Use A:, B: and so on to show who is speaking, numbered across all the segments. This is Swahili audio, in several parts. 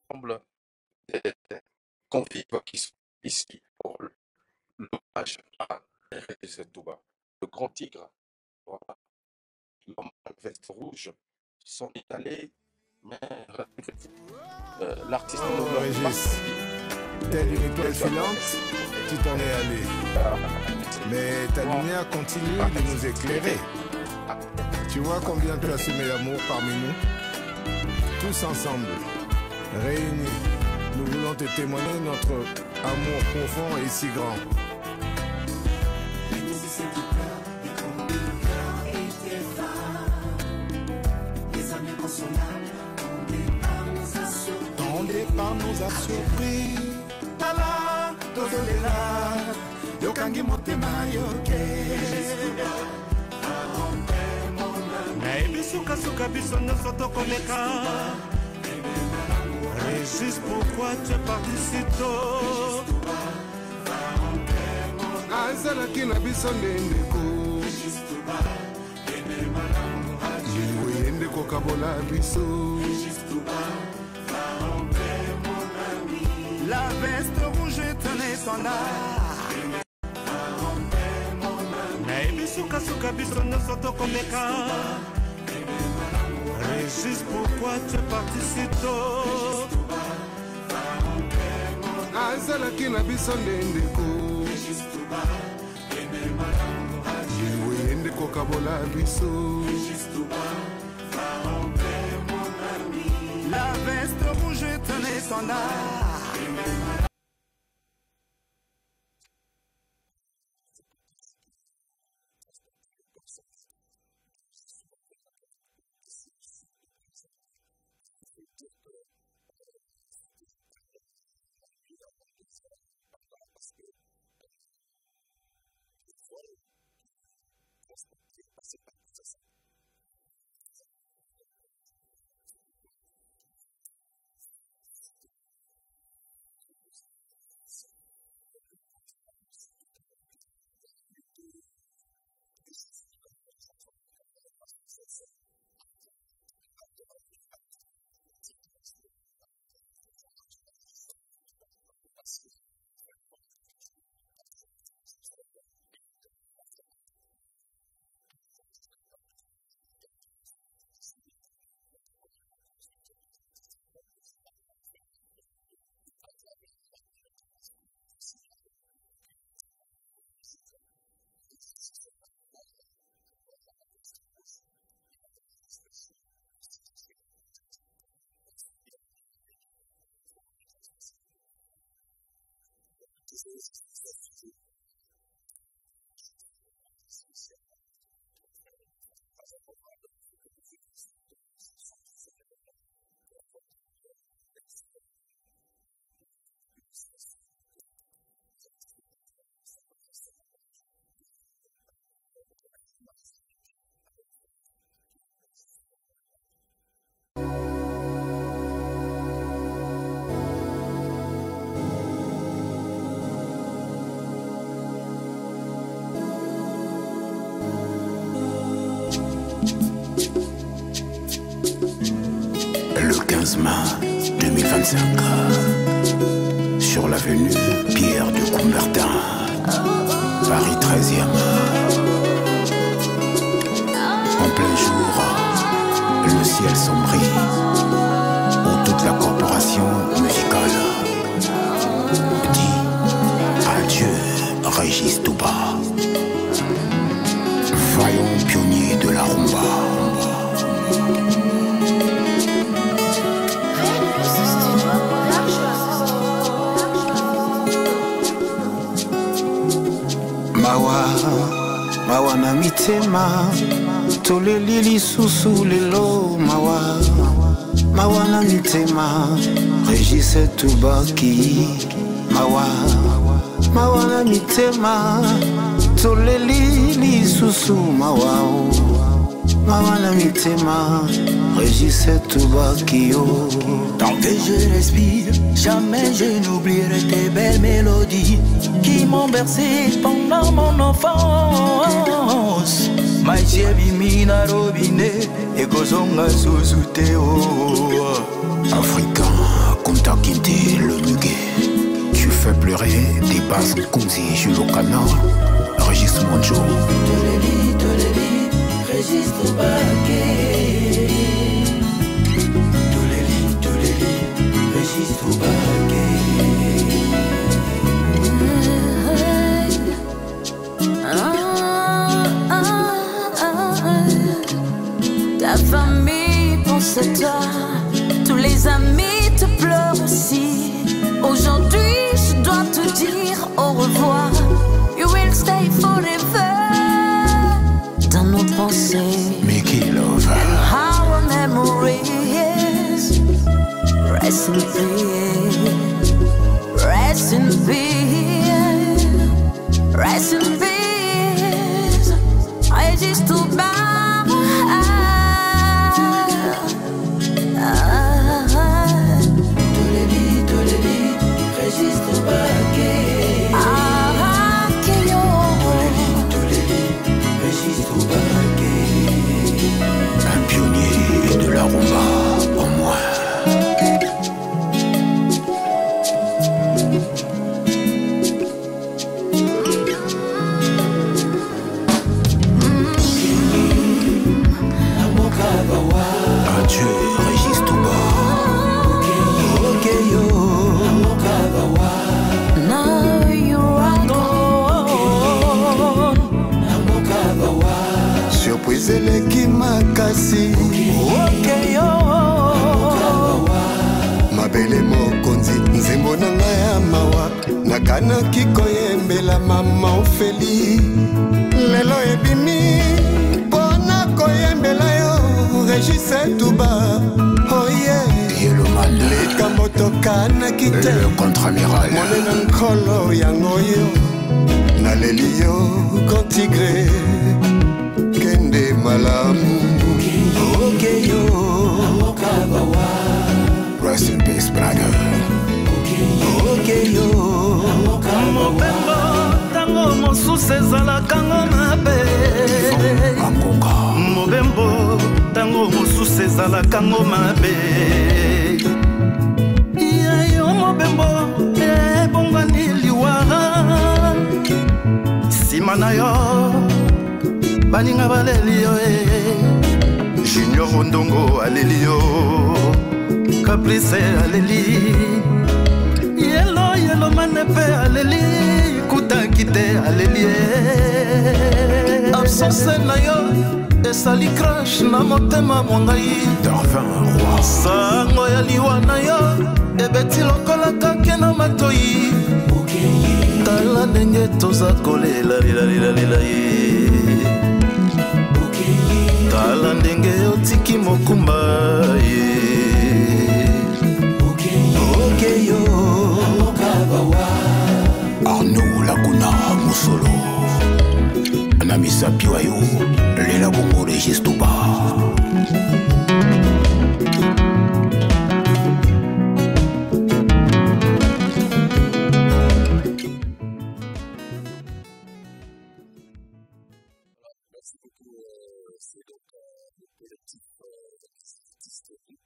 A: Semble des convives qui sont ici pour l'hommage à Eric Touba, le grand tigre. Voilà. L'homme à la veste rouge sont allés, mais l'artiste
B: Oh,
A: ne meurt pas.
B: Régis, telle une étoile filante, tu t'en es allé. Mais ta lumière continue de nous éclairer. Tu vois combien tu as semé l'amour parmi nous? Tous ensemble, réunis, nous voulons te témoigner notre amour profond et si grand. Ton départ nous a surpris. Tala, tozolela, yokangi motema yoke.
C: Naibisuka suka biso nyonso tokoleka. Régis, pourquoi tu es parti si tôt?
B: Azalaki na biso ndendeko. Liwe yende kokabola biso.
C: La veste rouge est un étendard. Naibisuka suka biso nyonso tokoleka. Régis, pourquoi tu es parti si tôt?
B: Azalaki na biso ndendeko. Liwe yende kokabola biso.
C: La veste rouge est un étendard.
D: 15 mai 2025. Sur l'avenue Pierre de Coubertin, Paris 13e. En plein jour, le ciel sombrit, où toute la corporation musicale dit adieu Régis Touba, vaillant pionnier de la rumba. Mawa na mitema toleli lisusu lelo mawa na mitema Régis Toubaki mawa na mitema toleli lisusu mawa na mitema Régis Toubaki.
E: Tant que je respire, jamais je n'oublierai tes belles mélodies qui m'ont bercé pendant mon enfance. Maïsie bimina robinet et kozonga suzuteo.
D: Africain, Kunta Kinte, le muguet. Tu fais pleurer des basses Kunzi, Julokana, Régis Monjo.
E: Toleli, Régis Toubaki.
F: Ta famille pense à toi, tous les amis te pleurent aussi. Aujourd'hui, je dois te dire au revoir. You will stay forever dans nos pensées.
D: Mickey Love.
F: And our memories. Rest in peace. Rest in peace. Rest in peace. Régis Touba.
D: Un pionnier de la rumba pour moi. Adieu Régis Touba.
F: Now you are gone.
C: Surprise eleki makasi mabele mokonzi nzembo na ngai ya mawa nakanaki koyembela mama ofeli lelo ebimi mpona koyembela yo Régis Touba oye likambo tokanaki te
D: contre-amiral
C: monena nkolo yango yo naleli yo Grand Tigre kende malamu
D: Rest in peace, brother.
E: Mobembo tango mosusu ezalaka ngo mabe. Mobembo tango mosusu ezalaka ngo mabe. Yo mobembo ebongwani liwa nsima na yo baninga baleli yo Junior Ndongo aleli yo Caprice aleli Yelo manepe aleli Kuta kite aleli Absence na yo esali crash na motema mwangai
D: Darvin Roi.
E: Sango ya liwa na yo ebeti lokola kake na matoi Tala ndenge toza kolela lila Tala ndenge otiki mokumba
D: Arnaud Laguna Musolo Namisa Piwayo Lela Bongo Régis Touba.
A: C'est donc le collectif historique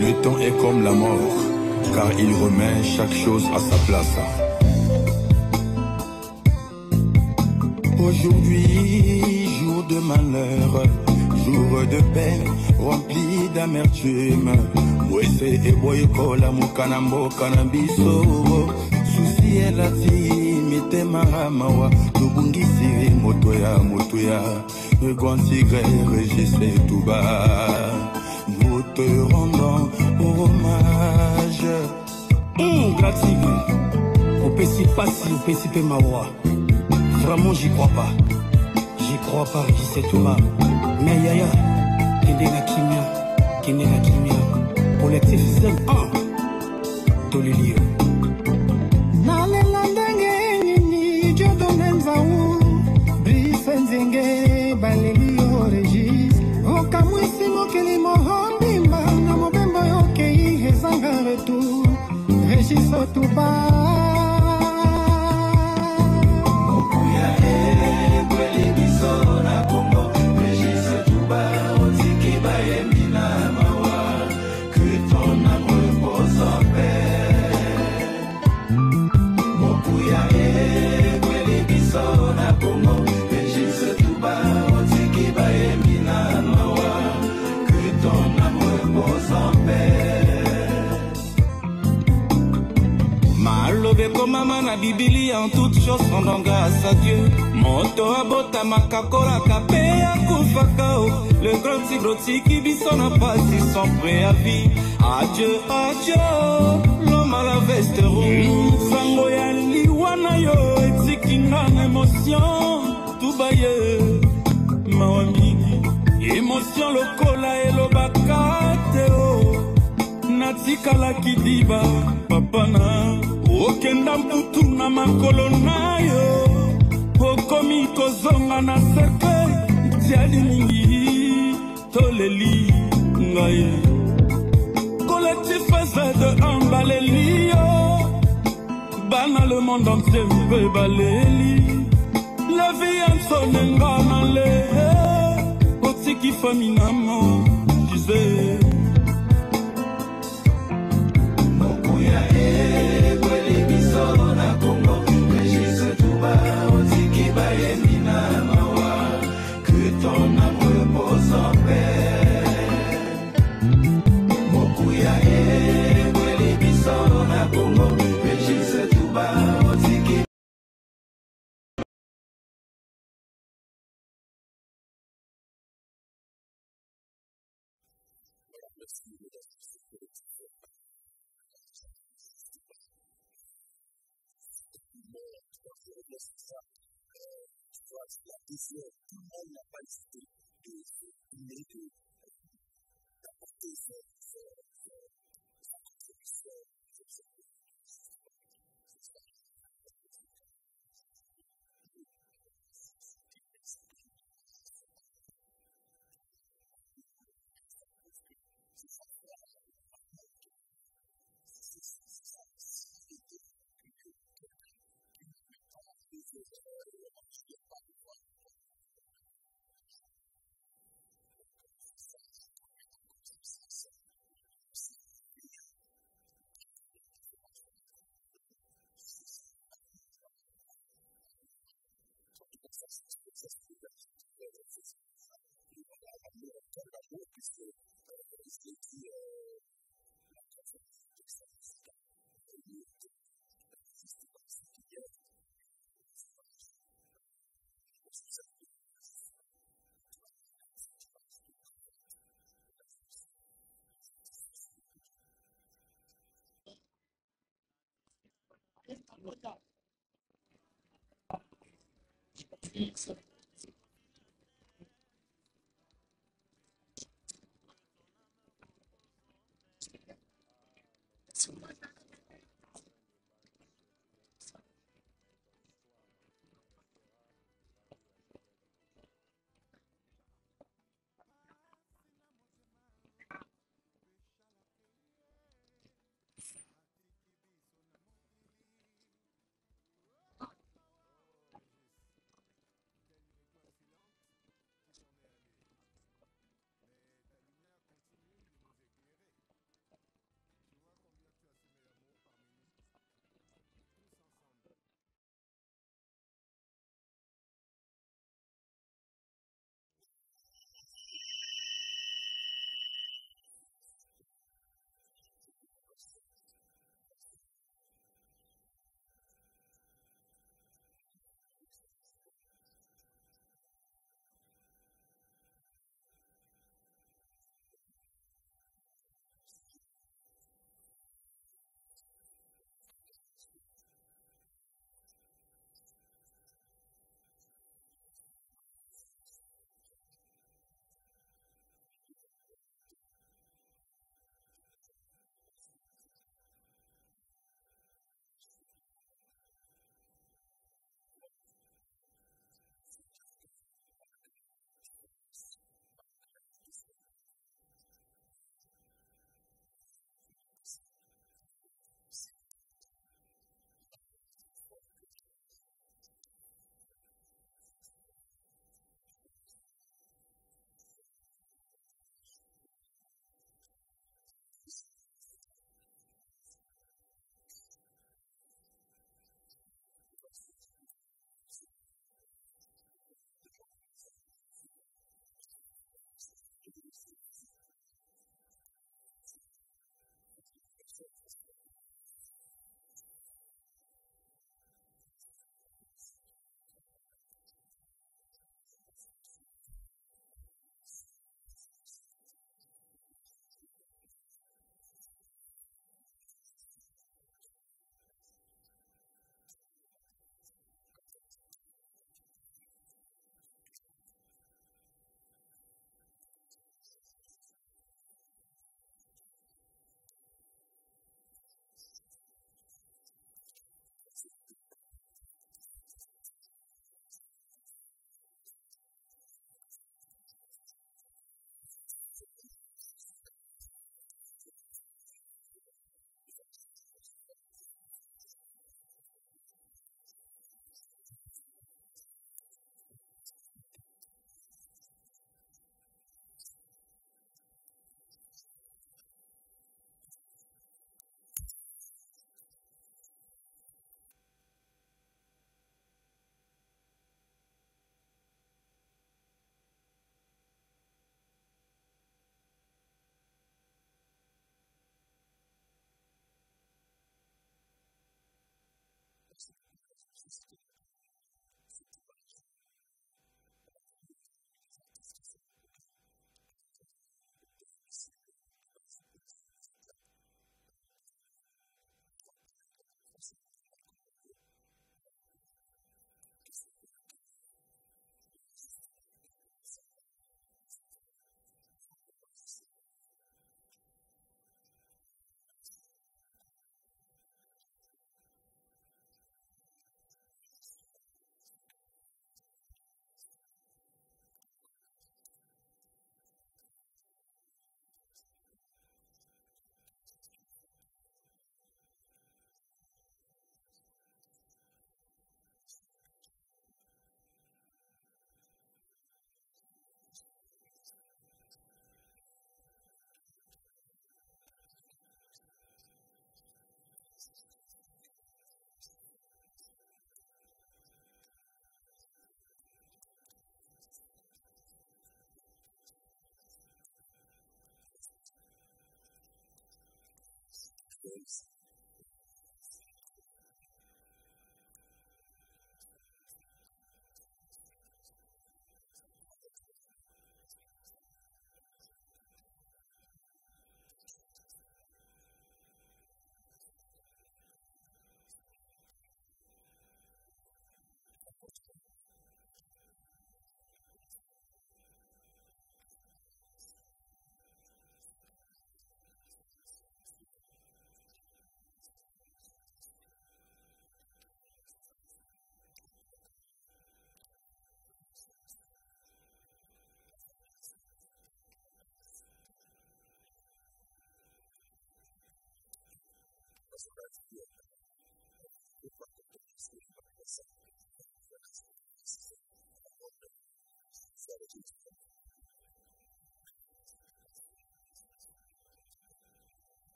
G: Le temps est comme la mort, car il remet chaque chose à sa place. Aujourd'hui, jour de malheur, jour de peine, rempli d'amertume. Mwese e boyko la mukanambo kanabiso. Souci et la timite maramawa, tubungisi motoya. Le grand tigre régissé tout bas. Nous te rendons hommage. Grazie. Au Pessi Passi, au Pessi Mawa. Vraiment, j'y crois pas. J'y
H: 3 Paris 17 Touba. Mais yaya, Kende na Kimia. Collectif Zem 1. Tolilio.
I: Nalela ndenge nini Dieudonné Nzau Brice Nzenge balelio Regis okamwisi mokili mohondimba na mobembo yokei ezanga retour Regis Otuba Okuya ekweli biso na Congo Regis Otuba otiki bayembi na mawa que ton âme repose en paix Mokuya ekweli biso na Congo Regis Otuba otiki bayembi na mawa que ton âme repose en paix
H: Malobe komama na Bibili en toutes choses rendant grâce à Dieu. Moto abota makakola kape akufaka. Le grand tigre tiki biso na pasi sans préavis. Adieu, adieu, l'homme à la veste rouge. Sango ya liwana yo etiki na émotion. Tout baye, mawamigi. Émotion lokola elobakate o. Natikala kidiba, papana. Okenda mputu na makolo na yo okomi kozonga na cercle tiali mingi toleli ngaye collectif Z embaleli yo bana le monde entier mpe baleli la vie ansonenga na le otiki fami na mo disais
I: Mokuya ekweli biso na Congo Regis Otuba otiki bayembi na mawa que ton âme repose en paix Mokuya ekweli biso na Congo Regis Otuba otiki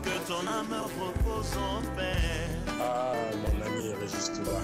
C: Que ton âme repose en paix.
J: Ah, mon ami Régis Touba.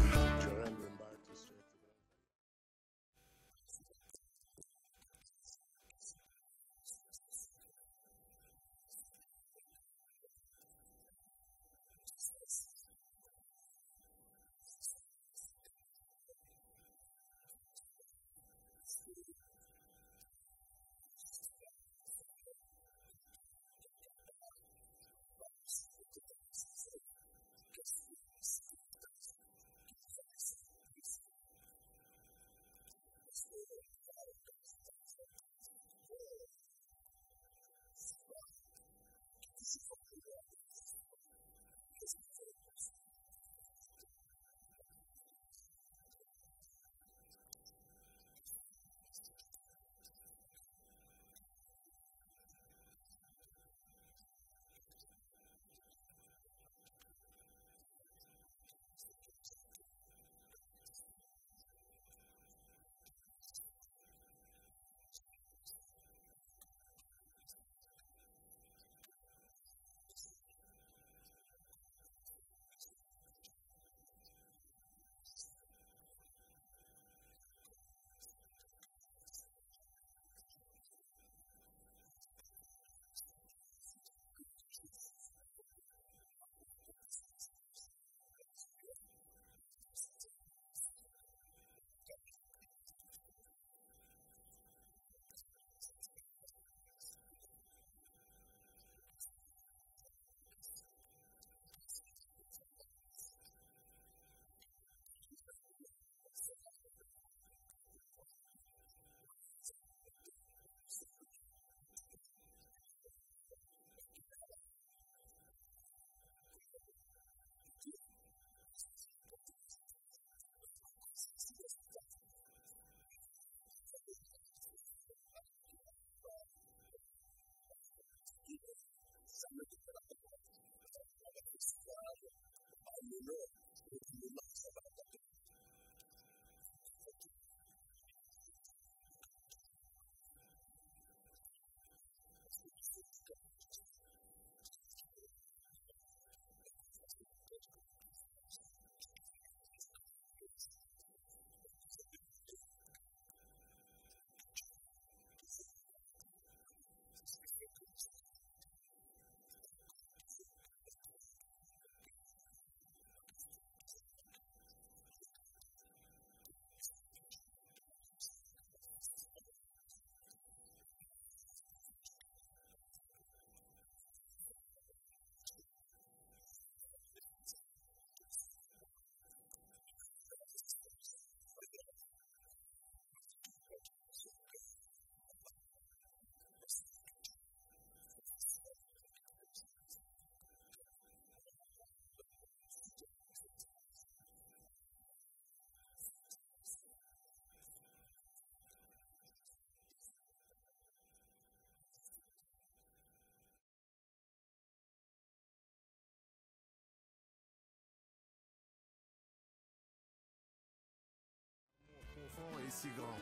B: si grand.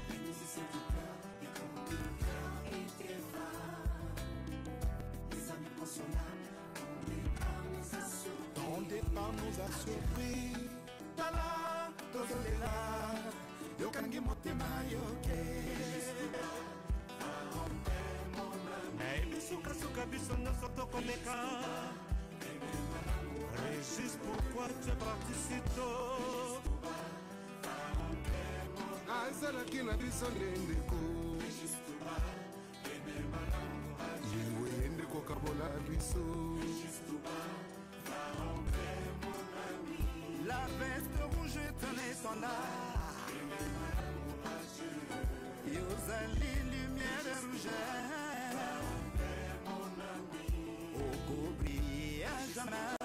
I: Les musiciens du cœur, les grands du cœur et des femmes. Les amis pensionnables, ton départ nous a surpris.
E: Ton départ nous a surpris. Tala, tozolela, yokangi motema yoke.
C: Suka biso nyonso tokomeka. Régis, pourquoi tu es parti si tôt?
B: azalaki na biso ndendeko liwe ndeko kabola biso.
E: La veste rouge est un étendard. Yozali lumière rouge. Briller à jamais.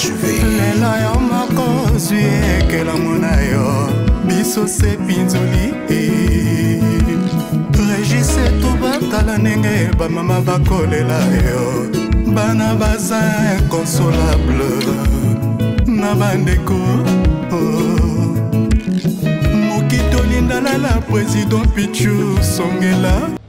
D: inachevé.
K: Lela yo makozwi ekelamu na yo biso se pinzoli. Régisse tobatala ndenge bamama bakolela yo bana baza inconsolable na bandeko. Mokito lindala la président Pichu Songela